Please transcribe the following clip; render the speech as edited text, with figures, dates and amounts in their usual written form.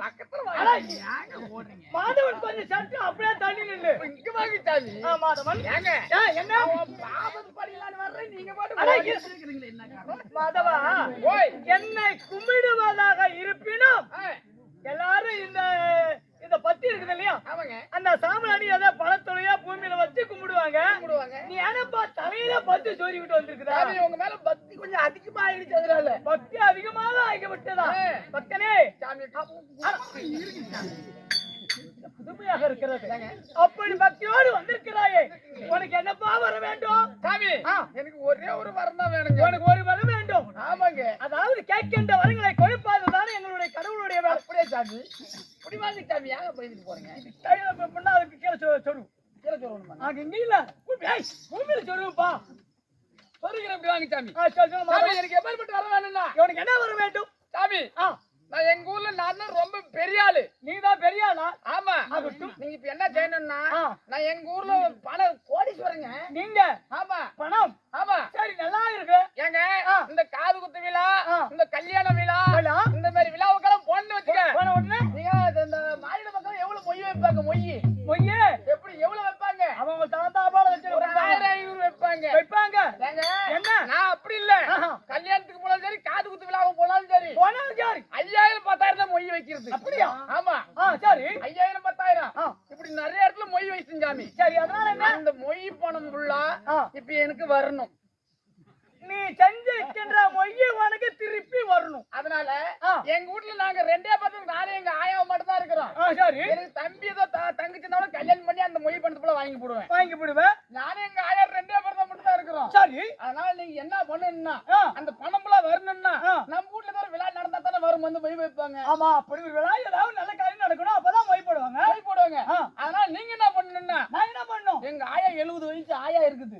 பக்கத்துல ஓடுறீங்க மாதவன் கொஞ்சம் சட்டு அப்படியே தள்ளி நில்லு. இங்க வாங்க சாமி. மாதவன் ஏங்க என்ன பாபத்து படிக்கலான்னு வர்றேன் நீங்க இருக்கிறீங்களே என்ன காரணம்? மாதவா ஓய் என்னை கும்பிடுவதாக இருப்பினும் எல்லாரும் இந்த இந்த பத்தி இருக்குது இல்லையா? ஆமாங்க. அந்த சாம்பிராணி ஏதோ பழத்துறையா பூமியில வச்சு கும்பிடுவாங்க. நீ என்னப்பா தலையில பத்து சோரி விட்டு வந்திருக்குதா? உங்க மேல பக்தி கொஞ்சம் அதிகமா ஆயிடுச்சு. அதனால பக்தி அதிகமாக ஆகி விட்டதா? பக்தனே புதுமையாக இருக்கிறது. அப்படி பக்தியோடு வந்திருக்கிறாயே, உனக்கு என்னப்பா வர வேண்டும்? சாமி எனக்கு ஒரே ஒரு வரம் தான் வேணுங்க. உனக்கு ஒரு வரம் வேண்டும்? ஆமாங்க. அதாவது கேட்கின்ற வரங்களை கொடுப்பதுதான் எங்களுடைய கடவுளுடைய வேலை. அப்படியே சாமி. இப்படி வாங்க சாமி. ஏங்க போயிட்டு போறீங்க? அதுக்கு கீழே சொல்லு. கீழே சொல்லணுமா? அங்க இங்க இல்ல பூமியில சொல்லுப்பா. சொல்லுங்க. இப்படி வாங்க சாமி. சாமி எனக்கு எப்பேற்பட்டு வர வேணும்னா உனக்கு என்ன வர வேண்டும்? சாமி நான் எங்க ஊர்ல நான் தான் ரொம்ப பெரிய ஆளு. நீதான் பெரிய ஆளா? ஆமா. நீங்க இப்ப என்ன செய்யணும்னா நான் எங்க ஊர்ல பணம் கோடீஸ்வரங்க. நீங்க? ஆமா. பணம்? ஆமா. சரி நல்லா இருக்கு. ஏங்க இந்த காது குத்து விழா, இந்த கல்யாண விழா, இந்த மாதிரி விழாவுக்கெல்லாம் போன்னு வச்சுக்க. போன உடனே நீங்க இந்த மாநில மக்கள் எவ்வளவு மொய் வைப்பாங்க? மொய்யே எப்படி எவ்வளவு வைப்பாங்க? அவங்க தாத்தாபால வச்சு ஒரு 1500 வைப்பாங்க. ஏங்க என்ன நான் அப்படி இல்ல. கல்யாணத்துக்கு போனாலும் சரி, காது குத்து விழாவுக்கு போனாலும் சரி 5000 10,000 தான் மொய் வைக்கிறது. அப்படியா? ஆமா. சரி 5000 10,000 இப்படி நிறைய இடத்துல மொய் வைச்சு சாமி. சரி அதனால என்ன? அந்த மொய் பணம் ஃபுல்லா இப்ப எனக்கு வரணும். நீ செஞ்சிருக்கின்ற மொய்யை உனக்கு திருப்பி வரணும். அதனால எங்க வீட்டுல நாங்க ரெண்டே பசங்க, நானும் எங்க ஆயாவை மட்டும் தான் இருக்கிறோம். சரி எனக்கு தம்பி ஏதோ தங்கச்சி இருந்தாலும் கல்யாணம் பண்ணி அந்த மொய் பணத்தை போல வாங்கி போடுவேன். நானும் எங்க ஆயா ரெண்டே பேர் மட்டும் தான் இருக்கிறோம். சரி அதனால நீங்க என்ன பண்ணணும்னா அந்த பணம் போல வரணும்னா நம்ம வீட்டுல ஏதாவது விழா நடந்தா தானே வரும் வந்து மொய் வைப்பாங்க. ஆமா அப்படி ஒரு விழா ஏதாவது நல்ல காரியம் நடக்கணும், அப்பதான் மொய் போடுவாங்க. அதனால நீங்க என்ன பண்ணணும்னா நான் என்ன பண்ணும்? எங்க ஆயா 70 வயசு ஆயா இருக்குது.